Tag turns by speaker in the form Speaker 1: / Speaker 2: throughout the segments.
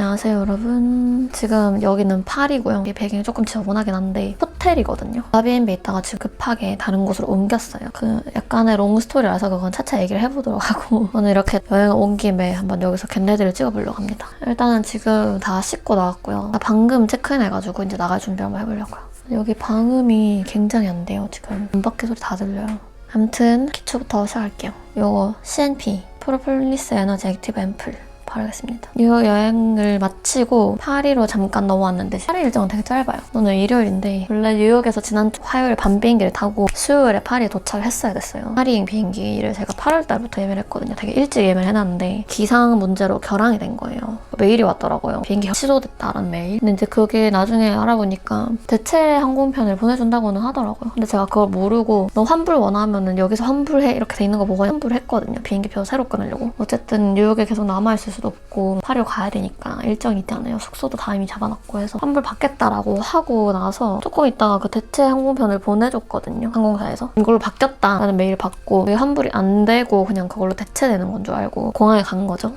Speaker 1: 안녕하세요 여러분. 지금 여기는 파리고요. 이 배경이 조금 지저분하긴 한데 호텔이거든요. 에어비앤비에 있다가 지금 급하게 다른 곳으로 옮겼어요. 그 약간의 롱스토리라서 그건 차차 얘기를 해보도록 하고 오늘 이렇게 여행을 온 김에 한번 여기서 겟레디를 찍어보려고 합니다. 일단은 지금 다 씻고 나왔고요. 방금 체크인해가지고 이제 나갈 준비 한번 해보려고요. 여기 방음이 굉장히 안 돼요. 지금 문 밖에 소리 다 들려요. 아무튼 기초부터 시작할게요. 요거 CNP 프로폴리스 에너지 액티브 앰플 바르겠습니다. 뉴욕 여행을 마치고 파리로 잠깐 넘어왔는데 파리 일정은 되게 짧아요. 오늘 일요일인데 원래 뉴욕에서 지난주 화요일 밤 비행기를 타고 수요일에 파리에 도착을 했어야 됐어요. 파리 비행기를 제가 8월 달부터 예매를 했거든요. 되게 일찍 예매를 해놨는데 기상 문제로 결항이 된 거예요. 메일이 왔더라고요. 비행기가 취소됐다라는 메일. 근데 이제 그게 나중에 알아보니까 대체 항공편을 보내준다고는 하더라고요. 근데 제가 그걸 모르고 너 환불 원하면은 여기서 환불해 이렇게 돼 있는 거 보고 환불을 했거든요. 비행기표 새로 끊으려고. 어쨌든 뉴욕에 계속 남아있을 수도 없고 파리로 가야 되니까 일정이 있잖아요. 숙소도 다 이미 잡아놨고 해서 환불 받겠다라고 하고 나서 조금 있다가 그 대체 항공편을 보내줬거든요. 항공사에서. 이걸로 바뀌었다라는 메일 받고 환불이 안 되고 그냥 그걸로 대체되는 건 줄 알고 공항에 간 거죠.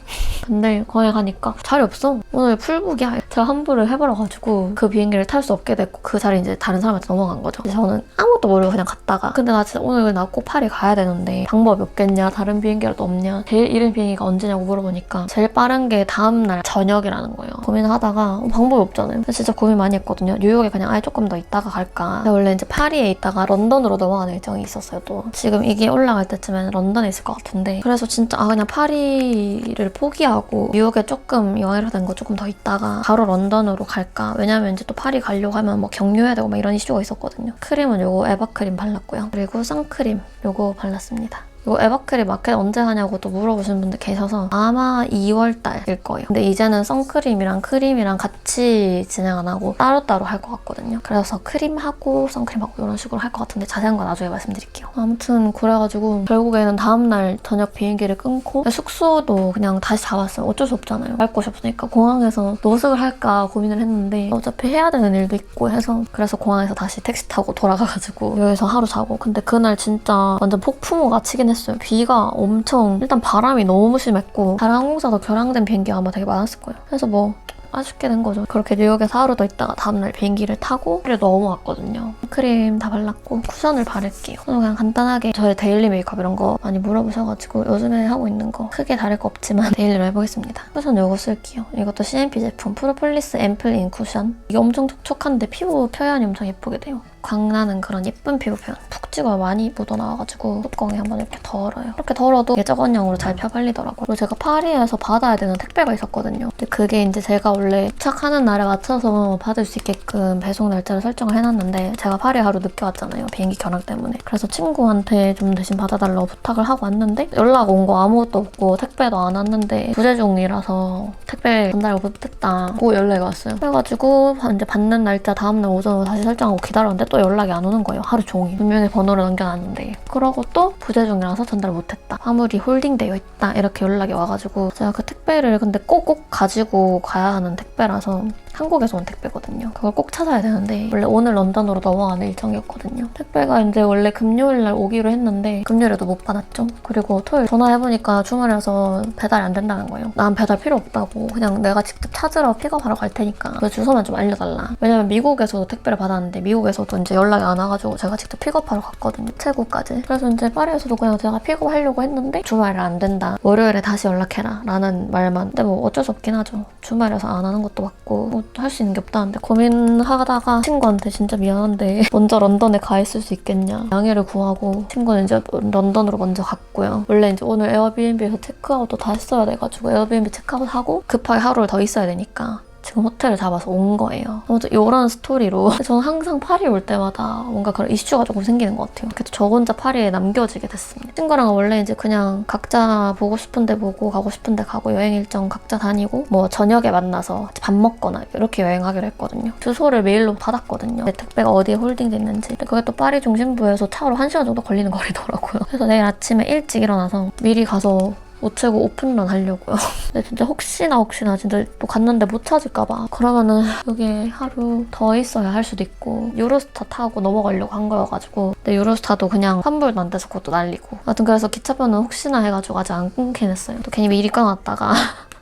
Speaker 1: 근데 공항에 가니까 자리 없어. 오늘 풀북이야. 제가 환불을 해버려가지고 그 비행기를 탈 수 없게 됐고 그 자리 이제 다른 사람한테 넘어간 거죠. 그래서 저는 아무것도 모르고 그냥 갔다가 근데 나 진짜 오늘 나 꼭 파리 가야 되는데 방법이 없겠냐? 다른 비행기라도 없냐? 제일 이른 비행기가 언제냐고 물어보니까 제일 빠른 게 다음날 저녁이라는 거예요. 고민을 하다가 방법이 없잖아요. 진짜 고민 많이 했거든요. 뉴욕에 그냥 아예 조금 더 있다가 갈까. 근데 원래 이제 파리에 있다가 런던으로 넘어가는 일정이 있었어요. 또 지금 이게 올라갈 때쯤에는 런던에 있을 것 같은데 그래서 진짜 그냥 파리를 포기하고 뉴욕에 조금 여행을 된 거 조금 더 있다가 바로 런던으로 갈까. 왜냐면 이제 또 파리 가려고 하면 뭐 경유해야 되고 막 이런 이슈가 있었거든요. 크림은 요거 에바크림 발랐고요. 그리고 선크림 요거 발랐습니다. 이거 에바크림 마켓 언제 하냐고 또 물어보시는 분들 계셔서 아마 2월달일 거예요. 근데 이제는 선크림이랑 크림이랑 같이 진행 안 하고 따로따로 할 것 같거든요. 그래서 크림하고 선크림하고 이런 식으로 할 것 같은데 자세한 건 나중에 말씀드릴게요. 아무튼 그래가지고 결국에는 다음날 저녁 비행기를 끊고 숙소도 그냥 다시 잡았어요. 어쩔 수 없잖아요. 갈 곳이 없으니까 공항에서 노숙을 할까 고민을 했는데 어차피 해야 되는 일도 있고 해서 그래서 공항에서 다시 택시 타고 돌아가가지고 여기서 하루 자고 근데 그날 진짜 완전 폭풍우가 치긴 했어요. 비가 엄청 일단 바람이 너무 심했고 다른 항공사도 결항된 비행기가 아마 되게 많았을 거예요. 그래서 뭐 아쉽게 된 거죠. 그렇게 뉴욕에서 하루 더 있다가 다음날 비행기를 타고 파리로 넘어왔거든요. 크림 다 발랐고 쿠션을 바를게요. 오늘 그냥 간단하게 저의 데일리 메이크업 이런 거 많이 물어보셔가지고 요즘에 하고 있는 거 크게 다를 거 없지만 데일리로 해보겠습니다. 쿠션 요거 쓸게요. 이것도 CNP 제품 프로폴리스 앰플 인 쿠션. 이게 엄청 촉촉한데 피부 표현이 엄청 예쁘게 돼요. 광나는 그런 예쁜 피부 표현. 푹 찍어 많이 묻어나와가지고 뚜껑에 한번 이렇게 덜어요. 이렇게 덜어도 예적원형으로 잘 펴발리더라고요. 그리고 제가 파리에서 받아야 되는 택배가 있었거든요. 근데 그게 이제 제가 원래 도착하는 날에 맞춰서 받을 수 있게끔 배송 날짜를 설정을 해놨는데 제가 파리 하루 늦게 왔잖아요. 비행기 결항 때문에. 그래서 친구한테 좀 대신 받아달라고 부탁을 하고 왔는데 연락 온 거 아무것도 없고 택배도 안 왔는데 부재 중이라서 택배 전달 못했다고 연락이 왔어요. 그래가지고 이제 받는 날짜 다음날 오전으로 다시 설정하고 기다렸는데 또 연락이 안 오는 거예요. 하루 종일. 분명히 번호를 남겨놨는데. 그러고 또 부재 중이라서 전달 못했다. 화물이 홀딩되어 있다. 이렇게 연락이 와가지고 제가 그 택배를 근데 꼭 가지고 가야 하는 택배라서 한국에서 온 택배거든요. 그걸 꼭 찾아야 되는데 원래 오늘 런던으로 넘어가는 일정이었거든요. 택배가 이제 원래 금요일날 오기로 했는데 금요일에도 못 받았죠. 그리고 토요일 전화해보니까 주말이라서 배달이 안 된다는 거예요. 난 배달 필요 없다고 그냥 내가 직접 찾으러 픽업하러 갈 테니까 그 주소만 좀 알려달라. 왜냐면 미국에서도 택배를 받았는데 미국에서도 이제 연락이 안 와가지고 제가 직접 픽업하러 갔거든요. 체구까지. 그래서 이제 파리에서도 그냥 제가 픽업하려고 했는데 주말에 안 된다. 월요일에 다시 연락해라 라는 말만. 근데 뭐 어쩔 수 없긴 하죠. 주말에서 안 하는 것도 맞고 뭐 할 수 있는 게 없다는데 고민하다가 친구한테 진짜 미안한데 먼저 런던에 가 있을 수 있겠냐 양해를 구하고 친구는 이제 런던으로 먼저 갔고요. 원래 이제 오늘 에어비앤비에서 체크아웃도 다 했어야 돼가지고 에어비앤비 체크아웃하고 급하게 하루를 더 있어야 되니까 지금 호텔을 잡아서 온 거예요. 아무튼 이런 스토리로 저는 항상 파리 올 때마다 뭔가 그런 이슈가 조금 생기는 것 같아요. 그래서 저 혼자 파리에 남겨지게 됐습니다. 친구랑 원래 이제 그냥 각자 보고 싶은 데 보고 가고 싶은 데 가고 여행 일정 각자 다니고 뭐 저녁에 만나서 밥 먹거나 이렇게 여행하기로 했거든요. 주소를 메일로 받았거든요. 내 택배가 어디에 홀딩돼 있는지. 근데 그게 또 파리 중심부에서 차로 1시간 정도 걸리는 거리더라고요. 그래서 내일 아침에 일찍 일어나서 미리 가서 우체국 오픈런 하려고요. 근데 진짜 혹시나 진짜 또 갔는데 못 찾을까봐. 그러면은 여기 하루 더 있어야 할 수도 있고 유로스타 타고 넘어가려고 한 거여가지고 근데 유로스타도 그냥 환불도 안 돼서 그것도 날리고 하여튼 그래서 기차표는 혹시나 해가지고 아직 안 끊긴 했어요. 또 괜히 미리 끊었다가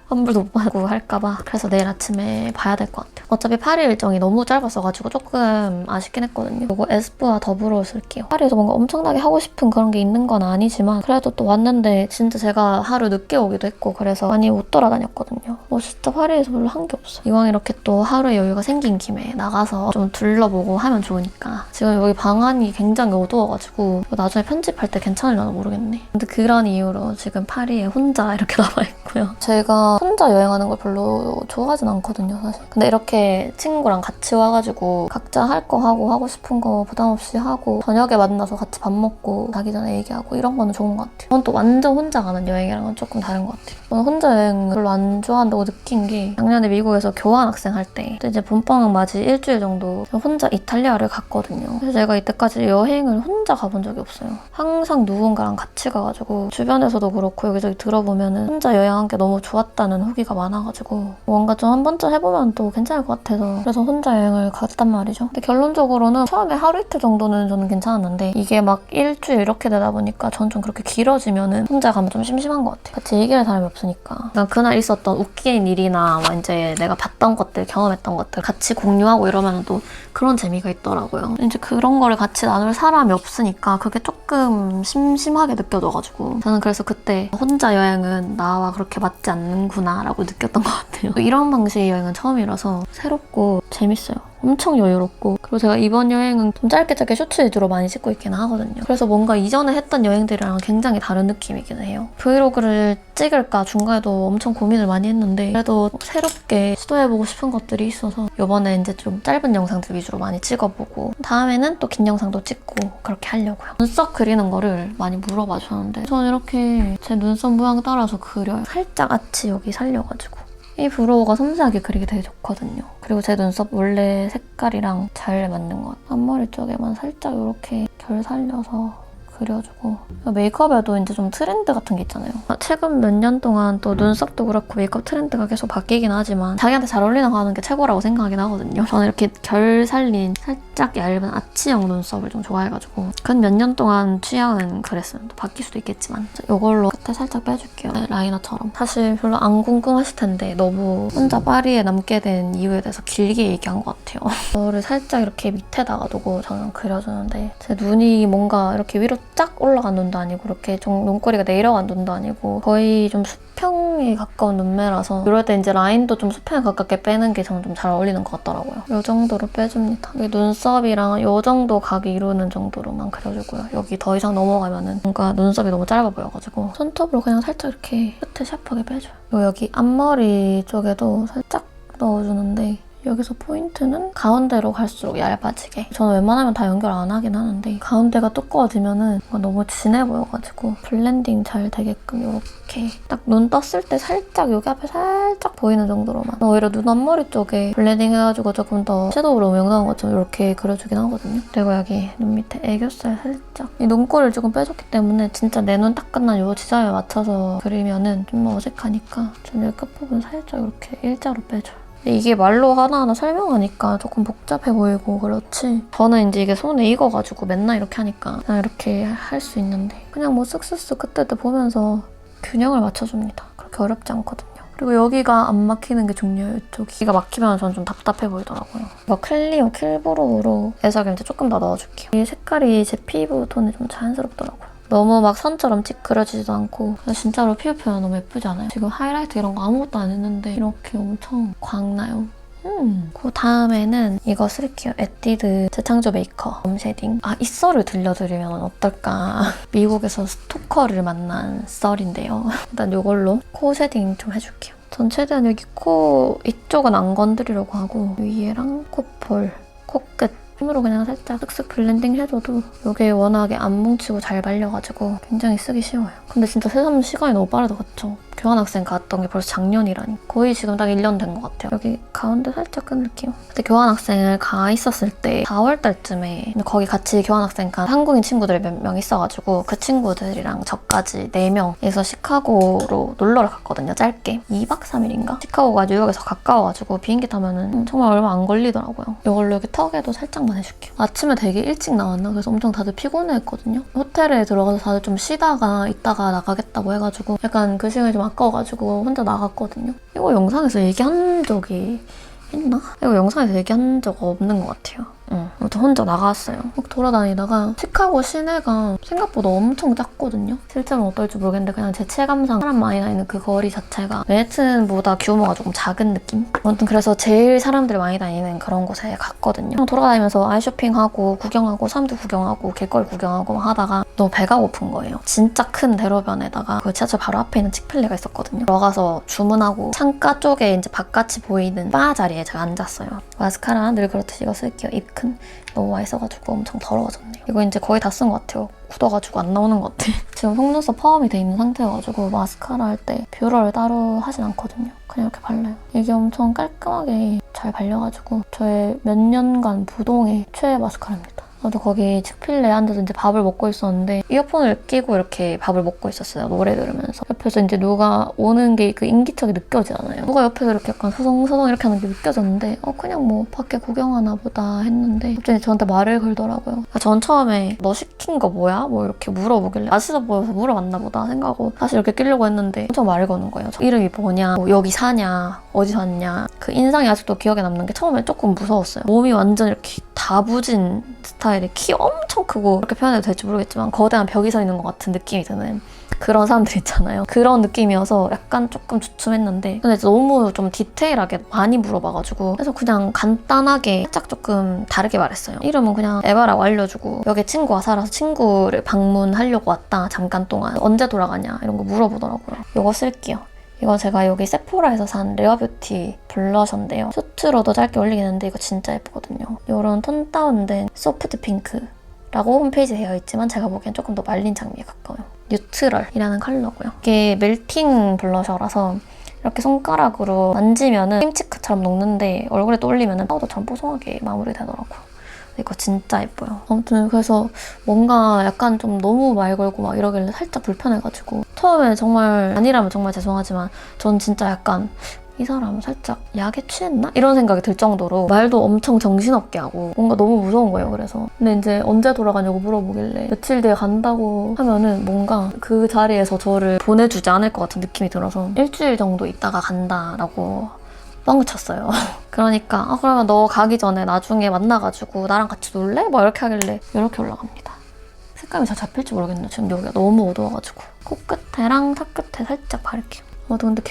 Speaker 1: 환불도 못 받고 할까봐. 그래서 내일 아침에 봐야 될 것 같아요. 어차피 파리 일정이 너무 짧았어가지고 조금 아쉽긴 했거든요. 이거 에스쁘와 더불어 쓸게요. 파리에서 뭔가 엄청나게 하고 싶은 그런 게 있는 건 아니지만 그래도 또 왔는데 진짜 제가 하루 늦게 오기도 했고 그래서 많이 못 돌아다녔거든요. 진짜 파리에서 별로 한 게 없어. 이왕 이렇게 또 하루에 여유가 생긴 김에 나가서 좀 둘러보고 하면 좋으니까. 지금 여기 방안이 굉장히 어두워가지고 나중에 편집할 때 괜찮을려나 모르겠네. 근데 그런 이유로 지금 파리에 혼자 이렇게 남아있고요. 제가 혼자 여행하는 걸 별로 좋아하진 않거든요, 사실. 근데 이렇게 친구랑 같이 와가지고 각자 할 거 하고 싶은 거 부담 없이 하고 저녁에 만나서 같이 밥 먹고 자기 전에 얘기하고 이런 거는 좋은 것 같아요. 저는 또 완전 혼자 가는 여행이랑은 조금 다른 것 같아요. 저는 혼자 여행 별로 안 좋아한다고 느낀 게 작년에 미국에서 교환학생 할 때 이제 봄방학 맞이 일주일 정도 혼자 이탈리아를 갔거든요. 그래서 제가 이때까지 여행을 혼자 가본 적이 없어요. 항상 누군가랑 같이 가가지고 주변에서도 그렇고 여기저기 들어보면은 혼자 여행한 게 너무 좋았다는 후기가 많아가지고 뭔가 좀 한 번쯤 해보면 또 괜찮을 것 같아서 그래서 혼자 여행을 갔단 말이죠. 근데 결론적으로는 처음에 하루 이틀 정도는 저는 괜찮았는데 이게 막 일주일 이렇게 되다 보니까 전 좀 그렇게 길어지면은 혼자 가면 좀 심심한 것 같아요. 같이 얘기할 사람이 없으니까. 그러니까 그날 있었던 웃긴 일이나 막 이제 내가 봤던 것들, 경험했던 것들 같이 공유하고 이러면 또 그런 재미가 있더라고요. 이제 그런 거를 같이 나눌 사람이 없으니까 그게 조금 심심하게 느껴져가지고 저는 그래서 그때 혼자 여행은 나와 그렇게 맞지 않는구나 라고 느꼈던 것 같아요. 이런 방식의 여행은 처음이라서 새롭고 재밌어요. 엄청 여유롭고 그리고 제가 이번 여행은 좀 짧게 쇼츠 위주로 많이 찍고 있긴 하거든요. 그래서 뭔가 이전에 했던 여행들이랑 굉장히 다른 느낌이긴 해요. 브이로그를 찍을까 중간에도 엄청 고민을 많이 했는데 그래도 새롭게 시도해보고 싶은 것들이 있어서 이번에 이제 좀 짧은 영상들 위주로 많이 찍어보고 다음에는 또 긴 영상도 찍고 그렇게 하려고요. 눈썹 그리는 거를 많이 물어봐 주셨는데 저는 이렇게 제 눈썹 모양 따라서 그려요. 살짝 아치 여기 살려가지고 이 브로우가 섬세하게 그리기 되게 좋거든요. 그리고 제 눈썹 원래 색깔이랑 잘 맞는 것 같아요. 앞머리 쪽에만 살짝 이렇게 결 살려서 그려주고 메이크업에도 이제 좀 트렌드 같은 게 있잖아요. 최근 몇 년 동안 또 눈썹도 그렇고 메이크업 트렌드가 계속 바뀌긴 하지만 자기한테 잘 어울리는 거 하는 게 최고라고 생각하긴 하거든요. 저는 이렇게 결 살린 살짝 얇은 아치형 눈썹을 좀 좋아해가지고 근 몇 년 동안 취향은 그랬어요. 또 바뀔 수도 있겠지만 이걸로 끝에 살짝 빼줄게요. 네, 라이너처럼. 사실 별로 안 궁금하실 텐데 너무 혼자 파리에 남게 된 이유에 대해서 길게 얘기한 것 같아요. 저를 살짝 이렇게 밑에다가 두고 저는 그려주는데 제 눈이 뭔가 이렇게 위로 쫙 올라간 눈도 아니고 이렇게 좀 눈꼬리가 내려간 눈도 아니고 거의 좀 수평에 가까운 눈매라서 이럴 때 이제 라인도 좀 수평에 가깝게 빼는 게 저는 좀 잘 어울리는 것 같더라고요. 이 정도로 빼줍니다. 여기 눈썹이랑 이 정도 각이 이루는 정도로만 그려주고요. 여기 더 이상 넘어가면은 뭔가 눈썹이 너무 짧아 보여가지고 손톱으로 그냥 살짝 이렇게 끝에 샤프하게 빼줘요. 그리고 여기 앞머리 쪽에도 살짝 넣어주는데 여기서 포인트는 가운데로 갈수록 얇아지게. 저는 웬만하면 다 연결 안 하긴 하는데 가운데가 두꺼워지면은 너무 진해 보여가지고 블렌딩 잘 되게끔 이렇게 딱 눈 떴을 때 살짝 여기 앞에 살짝 보이는 정도로만 오히려 눈 앞머리 쪽에 블렌딩 해가지고 조금 더 섀도우로 명랑한 것처럼 이렇게 그려주긴 하거든요. 그리고 여기 눈 밑에 애교살 살짝 이 눈꼬리를 조금 빼줬기 때문에 진짜 내 눈 딱 끝난 이 지점에 맞춰서 그리면은 좀 어색하니까 저는 여기 끝부분 살짝 이렇게 일자로 빼줘요. 이게 말로 하나하나 설명하니까 조금 복잡해 보이고 그렇지 저는 이제 이게 손에 익어가지고 맨날 이렇게 하니까 그냥 이렇게 할 수 있는데 그냥 뭐 쓱쓱쓱 그때그때 보면서 균형을 맞춰줍니다. 그렇게 어렵지 않거든요. 그리고 여기가 안 막히는 게 중요해요. 여기가 막히면 저는 좀 답답해 보이더라고요. 이거 클리오 킬브로우로 애석을 이제 조금 더 넣어줄게요. 이 색깔이 제 피부 톤에 좀 자연스럽더라고요. 너무 막 선처럼 찍 그려지지도 않고 진짜로 피부 표현 너무 예쁘지 않아요? 지금 하이라이트 이런 거 아무것도 안 했는데 이렇게 엄청 광나요? 그 다음에는 이거 쓸게요. 에뛰드 재창조 메이커 웜 쉐딩. 이 썰을 들려드리면 어떨까? 미국에서 스토커를 만난 썰인데요. 일단 이걸로 코 쉐딩 좀 해줄게요. 전 최대한 여기 코 이쪽은 안 건드리려고 하고 위에랑 코볼, 코끝 손으로 그냥 살짝 쓱쓱 블렌딩 해줘도 이게 워낙에 안 뭉치고 잘 발려가지고 굉장히 쓰기 쉬워요. 근데 진짜 새삼 시간이 너무 빠르다, 그쵸? 교환학생 갔던 게 벌써 작년이라니. 거의 지금 딱 1년 된 것 같아요. 여기 가운데 살짝 끊을게요. 그때 교환학생을 가 있었을 때 4월달쯤에 거기 같이 교환학생 간 한국인 친구들이 몇 명 있어가지고 그 친구들이랑 저까지 4명에서 시카고로 놀러를 갔거든요. 짧게. 2박 3일인가? 시카고가 뉴욕에서 가까워가지고 비행기 타면은 정말 얼마 안 걸리더라고요. 이걸로 여기 턱에도 살짝만 해줄게요. 아침에 되게 일찍 나왔나? 그래서 엄청 다들 피곤해했거든요. 호텔에 들어가서 다들 좀 쉬다가 이따가 나가겠다고 해가지고 약간 그 시간이 좀 아까워가지고 혼자 나갔거든요. 이거 영상에서 얘기한 적이 있나? 이거 영상에서 얘기한 적 없는 것 같아요. 아무튼 혼자 나갔어요. 막 돌아다니다가 시카고 시내가 생각보다 엄청 작거든요. 실제로는 어떨지 모르겠는데 그냥 제 체감상 사람 많이 다니는 그 거리 자체가 맨해튼보다 규모가 조금 작은 느낌? 아무튼 그래서 제일 사람들이 많이 다니는 그런 곳에 갔거든요. 그냥 돌아다니면서 아이쇼핑하고 구경하고 사람들 구경하고 길거리 구경하고 막 하다가 너무 배가 고픈 거예요. 진짜 큰 대로변에다가 그 지하철 바로 앞에 있는 칙필레가 있었거든요. 들어가서 주문하고 창가 쪽에 이제 바깥이 보이는 바 자리에 제가 앉았어요. 마스카라 늘 그렇듯이 이거 쓸게요. 입 큰. 너무 맛있어가지고 엄청 더러워졌네요. 이거 이제 거의 다 쓴 것 같아요. 굳어가지고 안 나오는 것 같아. 지금 속눈썹 포함이 돼 있는 상태여가지고 마스카라 할 때 뷰러를 따로 하진 않거든요. 그냥 이렇게 발라요. 이게 엄청 깔끔하게 잘 발려가지고 저의 몇 년간 부동의 최애 마스카라입니다. 저도 거기 칙필레에 앉아서 이제 밥을 먹고 있었는데 이어폰을 끼고 이렇게 밥을 먹고 있었어요. 노래 들으면서. 옆에서 이제 누가 오는 게 그 인기척이 느껴지잖아요. 누가 옆에서 이렇게 약간 소송소송 이렇게 하는 게 느껴졌는데 그냥 뭐 밖에 구경하나 보다 했는데 갑자기 저한테 말을 걸더라고요. 전 처음에 너 시킨 거 뭐야? 뭐 이렇게 물어보길래 맛있어 보여서 물어봤나 보다 생각하고 다시 이렇게 끼려고 했는데 엄청 말을 거는 거예요. 이름이 뭐냐? 뭐 여기 사냐? 어디서 왔냐? 그 인상이 아직도 기억에 남는 게 처음에 조금 무서웠어요. 몸이 완전 이렇게 다부진 스타일이 키 엄청 크고 이렇게 표현해도 될지 모르겠지만 거대한 벽이 서 있는 것 같은 느낌이 드는 그런 사람들 있잖아요. 그런 느낌이어서 약간 조금 주춤했는데 근데 너무 좀 디테일하게 많이 물어봐가지고 그래서 그냥 간단하게 살짝 조금 다르게 말했어요. 이름은 그냥 에바라고 알려주고 여기 친구가 살아서 친구를 방문하려고 왔다 잠깐 동안 언제 돌아가냐 이런 거 물어보더라고요. 이거 쓸게요. 이거 제가 여기 세포라에서 산 레어뷰티 블러셔인데요. 슈트로도 짧게 올리긴 했는데 이거 진짜 예쁘거든요. 이런 톤 다운된 소프트 핑크라고 홈페이지에 되어 있지만 제가 보기엔 조금 더 말린 장미에 가까워요. 뉴트럴이라는 컬러고요. 이게 멜팅 블러셔라서 이렇게 손가락으로 만지면은 크림치크처럼 녹는데 얼굴에 또 올리면은 파우더처럼 뽀송하게 마무리되더라고요. 이거 진짜 예뻐요. 아무튼 그래서 뭔가 약간 좀 너무 말 걸고 막 이러길래 살짝 불편해가지고 처음에 정말 아니라면 정말 죄송하지만 전 진짜 약간 이 사람 살짝 약에 취했나? 이런 생각이 들 정도로 말도 엄청 정신없게 하고 뭔가 너무 무서운 거예요. 그래서 근데 이제 언제 돌아가냐고 물어보길래 며칠 뒤에 간다고 하면은 뭔가 그 자리에서 저를 보내주지 않을 것 같은 느낌이 들어서 일주일 정도 있다가 간다라고 뻥쳤어요. 그러니까 그러면 너 가기 전에 나중에 만나가지고 나랑 같이 놀래? 뭐 이렇게 하길래 이렇게 올라갑니다. 색감이 잘 잡힐지 모르겠네요. 지금 여기가 너무 어두워가지고. 코끝에랑 턱끝에 살짝 바를게요. 근데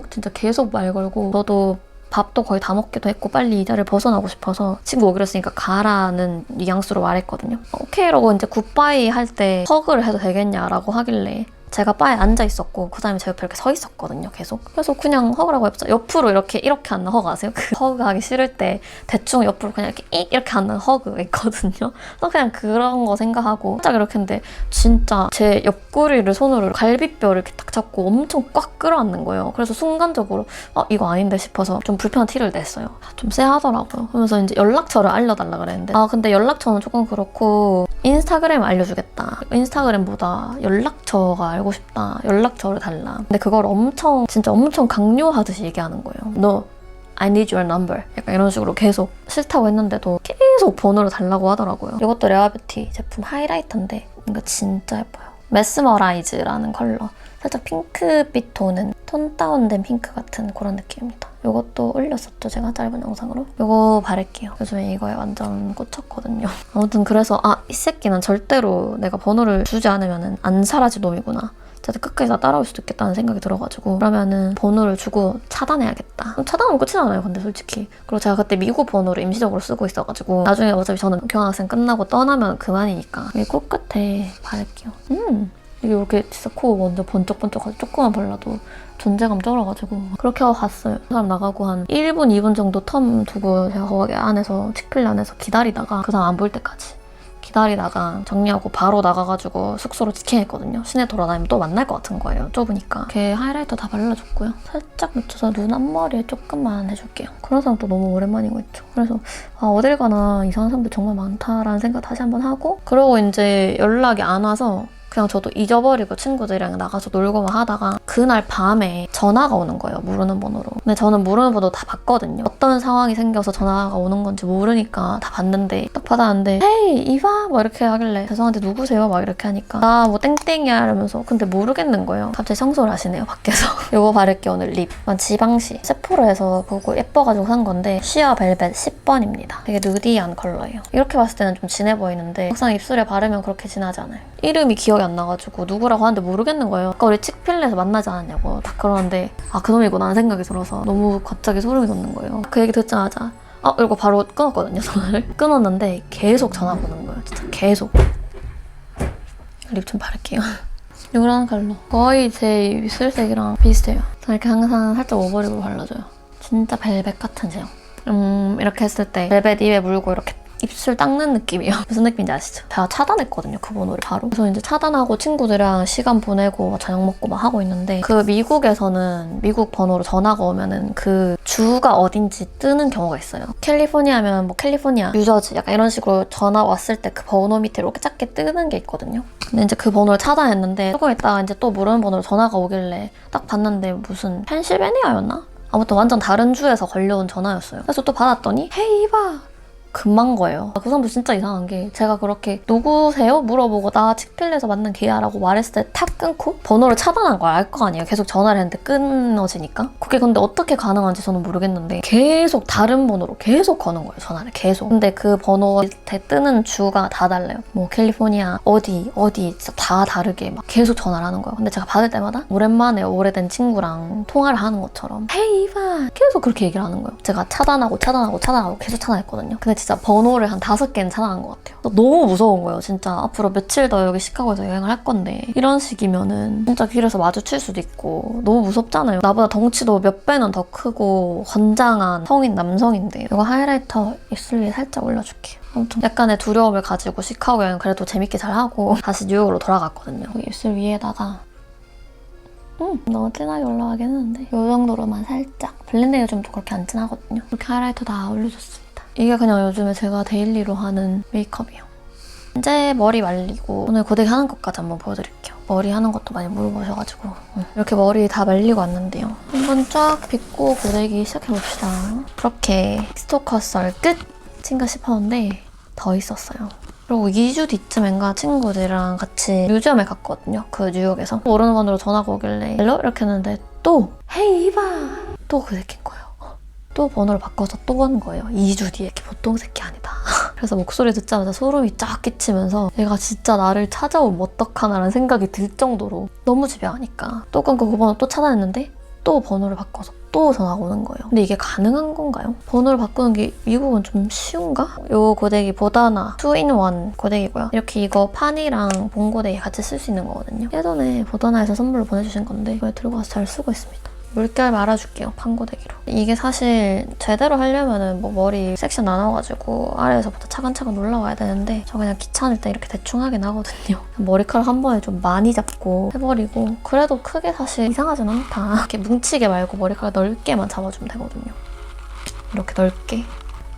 Speaker 1: 진짜 계속 말 걸고 저도 밥도 거의 다 먹기도 했고 빨리 이 자리를 벗어나고 싶어서 친구 오기로 했으니까 가라는 뉘앙스로 말했거든요. 오케이라고 이제 굿바이 할 때 허그를 해도 되겠냐라고 하길래 제가 바에 앉아 있었고 그 사람이 제 옆에 이렇게 서 있었거든요. 계속. 그래서 그냥 허그라고 했죠. 옆으로 이렇게 앉는 허그 아세요? 그 허그 하기 싫을 때 대충 옆으로 그냥 이렇게 앉는 허그 있거든요. 그래서 그냥 그런 거 생각하고 살짝 이렇게 했는데 진짜 제 옆구리를 손으로 갈비뼈를 이렇게 딱 잡고 엄청 꽉 끌어안는 거예요. 그래서 순간적으로 이거 아닌데 싶어서 좀 불편한 티를 냈어요. 좀 쎄하더라고요. 그러면서 이제 연락처를 알려달라 그랬는데 근데 연락처는 조금 그렇고 인스타그램 알려주겠다. 인스타그램보다 연락처가 알고 싶다. 연락처를 달라. 근데 그걸 진짜 엄청 강요하듯이 얘기하는 거예요. 너 I need your number. 약간 이런 식으로 계속 싫다고 했는데도 계속 번호를 달라고 하더라고요. 이것도 레어뷰티 제품 하이라이터인데 이거 진짜 예뻐요. 메스머라이즈라는 컬러. 살짝 핑크빛 도는 톤 다운된 핑크 같은 그런 느낌입니다. 이것도 올렸었죠, 제가 짧은 영상으로. 이거 바를게요. 요즘에 이거에 완전 꽂혔거든요. 아무튼 그래서 이 새끼는 절대로 내가 번호를 주지 않으면 안 사라질 놈이구나. 진짜 끝까지 다 따라올 수도 있겠다는 생각이 들어가지고 그러면은 번호를 주고 차단해야겠다. 차단하면 끝이잖아요, 근데 솔직히. 그리고 제가 그때 미국 번호를 임시적으로 쓰고 있어가지고 나중에 어차피 저는 교환학생 끝나고 떠나면 그만이니까 이 코끝에 바를게요. 이게 이렇게 진짜 코 완전 번쩍번쩍하고 조금만 발라도 존재감 쩔어가지고 그렇게 하고 갔어요. 사람 나가고 한 1분, 2분 정도 텀 두고 제가 거기 안에서 칙필레 안에서 기다리다가 그 사람 안 보일 때까지 기다리다가 정리하고 바로 나가가지고 숙소로 직행했거든요. 시내 돌아다니면 또 만날 것 같은 거예요. 좁으니까. 이렇게 하이라이터 다 발라줬고요. 살짝 묻혀서 눈 앞머리에 조금만 해줄게요. 그런 사람도 너무 오랜만인 거 있죠. 그래서 어딜 가나 이상한 사람들 정말 많다라는 생각 다시 한번 하고 그러고 이제 연락이 안 와서 그냥 저도 잊어버리고 친구들이랑 나가서 놀고만 하다가 그날 밤에 전화가 오는 거예요. 모르는 번호로. 근데 저는 모르는 번호 다 봤거든요. 어떤 상황이 생겨서 전화가 오는 건지 모르니까 다 봤는데 딱 받았는데 헤이 이봐 막 이렇게 하길래 죄송한데 누구세요? 막 이렇게 하니까 나 뭐 땡땡이야 이러면서 근데 모르겠는 거예요. 갑자기 청소를 하시네요 밖에서. 요거 바를게 오늘 립. 지방시 세포로에서 보고 예뻐가지고 산 건데 시아 벨벳 10번입니다. 되게 누디한 컬러예요. 이렇게 봤을 때는 좀 진해 보이는데 막상 입술에 바르면 그렇게 진하지 않아요. 이름이 기억이 안 나가지고 누구라고 하는데 모르겠는 거예요. 아까 우리 칙필레에서 만나지 않았냐고 다 그러는데 아 그놈이구나 하는 생각이 들어서 너무 갑자기 소름이 돋는 거예요. 그 얘기 듣자마자 이러고 바로 끊었거든요. 전화를 끊었는데 계속 전화가 오는 거예요. 진짜 계속. 립 좀 바를게요. 이런 컬러 거의 제 입술색이랑 비슷해요. 저 이렇게 항상 살짝 오버립으로 발라줘요. 진짜 벨벳 같은 제형. 이렇게 했을 때 벨벳 입에 물고 이렇게 입술 닦는 느낌이에요. 무슨 느낌인지 아시죠? 제가 차단했거든요, 그 번호를 바로. 그래서 이제 차단하고 친구들이랑 시간 보내고 저녁 먹고 막 하고 있는데 그 미국에서는 미국 번호로 전화가 오면은 그 주가 어딘지 뜨는 경우가 있어요. 캘리포니아면 뭐 캘리포니아, 뉴저지 약간 이런 식으로 전화 왔을 때 그 번호 밑에 이렇게 작게 뜨는 게 있거든요. 근데 이제 그 번호를 차단했는데 조금 있다가 이제 또 모르는 번호로 전화가 오길래 딱 봤는데 무슨 펜실베니아였나? 아무튼 완전 다른 주에서 걸려온 전화였어요. 그래서 또 받았더니 헤이바 금방 거예요. 그 사람도 진짜 이상한 게 제가 그렇게 누구세요? 물어보고 나 칙필레에서 만난 걔야라고 말했을 때 탁 끊고 번호를 차단한 걸 알 거 아니에요. 계속 전화를 했는데 끊어지니까. 그게 근데 어떻게 가능한지 저는 모르겠는데 계속 다른 번호로 계속 거는 거예요. 전화를 계속. 근데 그 번호 밑에 뜨는 주가 다 달라요. 뭐 캘리포니아 어디 진짜 다 다르게 막 계속 전화를 하는 거예요. 근데 제가 받을 때마다 오랜만에 오래된 친구랑 통화를 하는 것처럼 헤이 바 계속 그렇게 얘기를 하는 거예요. 제가 차단하고 계속 차단했거든요. 근데 진짜 번호를 한 5개는 차단한 것 같아요. 너무 무서운 거예요. 진짜 앞으로 며칠 더 여기 시카고에서 여행을 할 건데 이런 식이면은 진짜 길에서 마주칠 수도 있고 너무 무섭잖아요. 나보다 덩치도 몇 배는 더 크고 건장한 성인 남성인데 이거 하이라이터 입술 위에 살짝 올려줄게요. 아무튼 약간의 두려움을 가지고 시카고 여행 그래도 재밌게 잘하고 다시 뉴욕으로 돌아갔거든요. 입술 위에다가 너무 진하게 올라가긴 했는데 이 정도로만 살짝 블렌딩이 좀 그렇게 안 진하거든요. 이렇게 하이라이터 다 올려줬습니다. 이게 그냥 요즘에 제가 데일리로 하는 메이크업이에요. 이제 머리 말리고 오늘 고데기 하는 것까지 한번 보여드릴게요. 머리 하는 것도 많이 물어보셔가지고 이렇게 머리 다 말리고 왔는데요. 한번 쫙 빗고 고데기 시작해봅시다. 그렇게 스토커 썰 끝인가 싶었는데 더 있었어요. 그리고 2주 뒤쯤인가 친구들이랑 같이 뮤지엄에 갔거든요. 그 뉴욕에서. 모르는 번호로 전화가 오길래 헬로? 이렇게 했는데 또 헤이 이봐! 또 그 새끼인 거예요. 또 번호를 바꿔서 또 온 거예요. 2주 뒤에. 보통 새끼 아니다. 그래서 목소리 듣자마자 소름이 쫙 끼치면서 얘가 진짜 나를 찾아오면 어떡하나라는 생각이 들 정도로 너무 집요하니까 또 끊고 그 번호 또 차단했는데 또 번호를 바꿔서 또 전화가 오는 거예요. 근데 이게 가능한 건가요? 번호를 바꾸는 게 미국은 좀 쉬운가? 요 고데기 보다나 2in1 고데기고요. 이렇게 이거 판이랑 봉고데기 같이 쓸 수 있는 거거든요. 예전에 보다나에서 선물로 보내주신 건데 이걸 들고 와서 잘 쓰고 있습니다. 물결 말아줄게요. 판고데기로. 이게 사실 제대로 하려면은 뭐 머리 섹션 나눠가지고 아래에서부터 차근차근 올라와야 되는데 저 그냥 귀찮을 때 이렇게 대충 하긴 하거든요. 머리카락 한 번에 좀 많이 잡고 해버리고 그래도 크게 사실 이상하진 않다. 이렇게 뭉치게 말고 머리카락 넓게만 잡아주면 되거든요. 이렇게 넓게.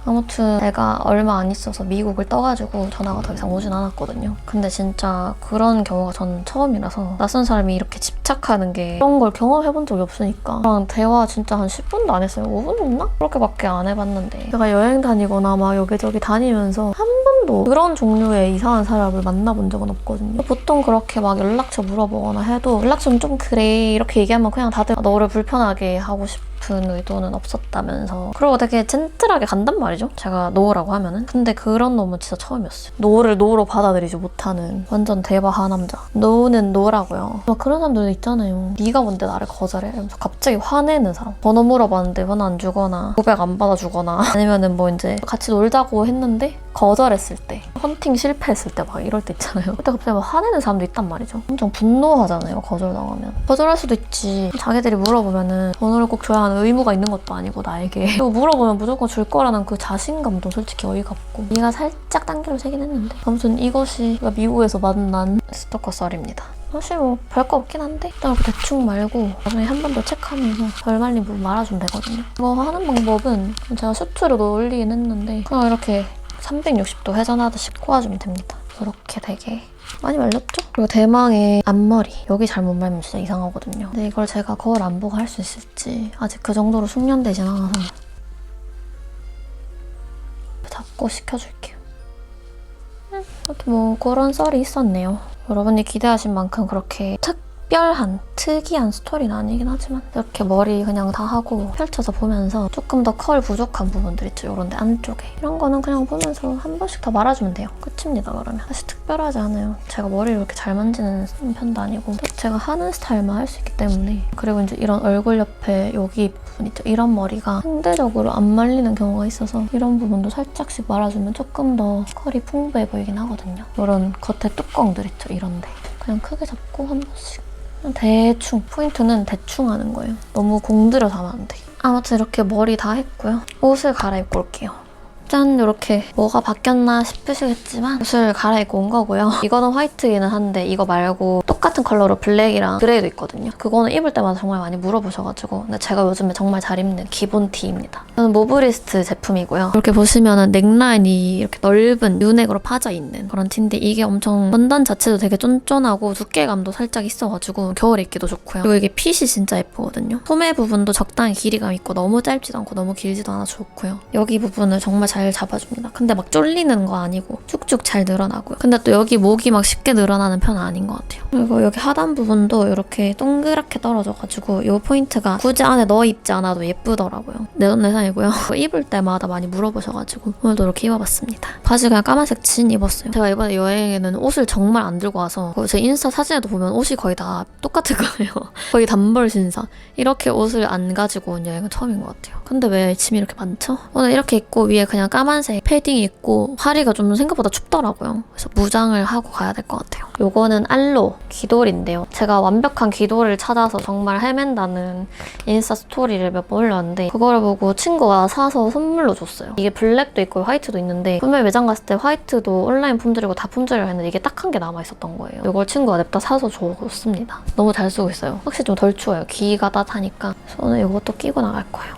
Speaker 1: 아무튼 제가 얼마 안 있어서 미국을 떠가지고 전화가 더 이상 오진 않았거든요. 근데 진짜 그런 경우가 전 처음이라서 낯선 사람이 이렇게 집착하는 게 그런 걸 경험해본 적이 없으니까 저랑 대화 진짜 한 10분도 안 했어요. 5분 했나? 그렇게밖에 안 해봤는데 제가 여행 다니거나 막 여기저기 다니면서 한 번도 그런 종류의 이상한 사람을 만나본 적은 없거든요. 보통 그렇게 막 연락처 물어보거나 해도 연락처는 좀 그래 이렇게 얘기하면 그냥 다들 너를 불편하게 하고 싶은 의도는 없었다면서 그리고 되게 젠틀하게 간단 말이죠. 제가 노라고 하면은. 근데 그런 놈은 진짜 처음이었어요. 노를 노로 받아들이지 못하는 완전 대바 하남자. 노는 노라고요. 막 그런 사람들 있잖아요. 네가 뭔데 나를 거절해? 이러면서 갑자기 화내는 사람. 번호 물어봤는데 번호 안 주거나 고백 안 받아주거나 아니면은 뭐 이제 같이 놀자고 했는데 거절했을 때 헌팅 실패했을 때 막 이럴 때 있잖아요. 그때 갑자기 막 화내는 사람도 있단 말이죠. 엄청 분노하잖아요. 거절당하면. 거절할 수도 있지. 자기들이 물어보면은 번호를 꼭 줘야 하는 의무가 있는 것도 아니고 나에게. 그리고 물어보면 무조건 줄 거라는 그 자신감도 솔직히 어이가 없고 얘가 살짝 단계로 세긴 했는데 아무튼 이것이 미국에서 만난 스토커 썰입니다. 사실 뭐 별거 없긴 한데 일단 이렇게 대충 말고 나중에 한 번 더 체크하면서 덜 말린 부분 말아주면 되거든요. 이거 하는 방법은 제가 슈트로 올리긴 했는데 그냥 이렇게 360도 회전하듯이 꼬아주면 됩니다. 이렇게 되게 많이 말렸죠? 그리고 대망의 앞머리. 여기 잘못 말면 진짜 이상하거든요. 근데 이걸 제가 거울 안 보고 할 수 있을지 아직 그 정도로 숙련되진 않아서 잡고 시켜줄게요. 이렇게 뭐 그런 썰이 있었네요. 여러분이 기대하신 만큼 그렇게 특별한, 특이한 스토리는 아니긴 하지만 이렇게 머리 그냥 다 하고 펼쳐서 보면서 조금 더 컬 부족한 부분들 있죠. 이런 데 안쪽에. 이런 거는 그냥 보면서 한 번씩 더 말아주면 돼요. 끝입니다, 그러면. 사실 특별하지 않아요. 제가 머리를 이렇게 잘 만지는 편도 아니고 제가 하는 스타일만 할 수 있기 때문에. 그리고 이제 이런 얼굴 옆에 여기 부분 있죠. 이런 머리가 상대적으로 안 말리는 경우가 있어서 이런 부분도 살짝씩 말아주면 조금 더 컬이 풍부해 보이긴 하거든요. 이런 겉에 뚜껑들 있죠. 이런데. 그냥 크게 잡고 한 번씩. 대충. 포인트는 대충 하는 거예요. 너무 공들여서 하면 안 돼. 아무튼 이렇게 머리 다 했고요. 옷을 갈아입고 올게요. 짠! 이렇게 뭐가 바뀌었나 싶으시겠지만 옷을 갈아입고 온 거고요. 이거는 화이트이긴 한데 이거 말고 똑같은 컬러로 블랙이랑 그레이도 있거든요. 그거는 입을 때마다 정말 많이 물어보셔가지고 근데 제가 요즘에 정말 잘 입는 기본 티입니다. 이거는 모브리스트 제품이고요. 이렇게 보시면은 넥라인이 이렇게 넓은 유넥으로 파져있는 그런 티인데 이게 엄청 원단 자체도 되게 쫀쫀하고 두께감도 살짝 있어가지고 겨울에 입기도 좋고요. 그리고 이게 핏이 진짜 예쁘거든요. 소매 부분도 적당히 길이감 있고 너무 짧지도 않고 너무 길지도 않아서 좋고요. 여기 부분을 정말 잘 잡아줍니다. 근데 막 쫄리는 거 아니고 쭉쭉 잘 늘어나고요. 근데 또 여기 목이 막 쉽게 늘어나는 편은 아닌 것 같아요. 그리고 여기 하단 부분도 이렇게 동그랗게 떨어져가지고 이 포인트가 굳이 안에 넣어 입지 않아도 예쁘더라고요. 내돈내산이고요. 입을 때마다 많이 물어보셔가지고 오늘도 이렇게 입어봤습니다. 바지 그냥 까만색 진 입었어요. 제가 이번에 여행에는 옷을 정말 안 들고 와서 제 인스타 사진에도 보면 옷이 거의 다 똑같은 거예요. 거의 단벌 신사. 이렇게 옷을 안 가지고 온 여행은 처음인 것 같아요. 근데 왜 짐이 이렇게 많죠? 오늘 이렇게 입고 위에 그냥 까만색 패딩이 있고 파리가 좀 생각보다 춥더라고요. 그래서 무장을 하고 가야 될 것 같아요. 요거는 알로 귀돌인데요. 제가 완벽한 귀돌을 찾아서 정말 헤맨다는 인스타 스토리를 몇 번 올렸는데 그거를 보고 친구가 사서 선물로 줬어요. 이게 블랙도 있고 화이트도 있는데 분명히 매장 갔을 때 화이트도 온라인 품절이고 다 품절이라 했는데 이게 딱 한 개 남아있었던 거예요. 이걸 친구가 냅다 사서 줬습니다. 너무 잘 쓰고 있어요. 확실히 좀 덜 추워요. 귀가 따뜻하니까. 그래서 오늘 이것도 끼고 나갈 거예요.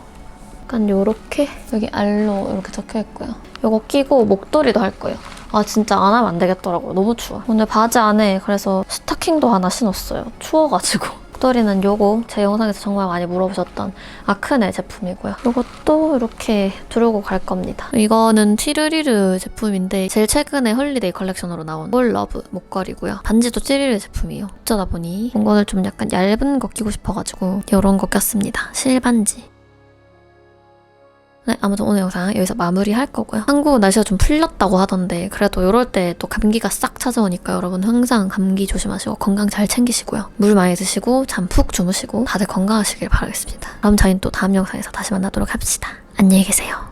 Speaker 1: 약간 요렇게 여기 알로 이렇게 적혀있고요. 요거 끼고 목도리도 할 거예요. 아 진짜 안 하면 안 되겠더라고요. 너무 추워. 오늘 바지 안에 그래서 스타킹도 하나 신었어요. 추워가지고. 목도리는 요거 제 영상에서 정말 많이 물어보셨던 아크네 제품이고요. 요것도 이렇게 두르고 갈 겁니다. 이거는 찌르리르 제품인데 제일 최근에 헐리데이 컬렉션으로 나온 올 러브 목걸이고요. 반지도 찌르리르 제품이에요. 어쩌다 보니 이거는 좀 약간 얇은 거 끼고 싶어가지고 이런 거 꼈습니다. 실반지. 네, 아무튼 오늘 영상 여기서 마무리할 거고요. 한국 날씨가 좀 풀렸다고 하던데 그래도 이럴 때 또 감기가 싹 찾아오니까 여러분 항상 감기 조심하시고 건강 잘 챙기시고요. 물 많이 드시고 잠 푹 주무시고 다들 건강하시길 바라겠습니다. 그럼 저희는 또 다음 영상에서 다시 만나도록 합시다. 안녕히 계세요.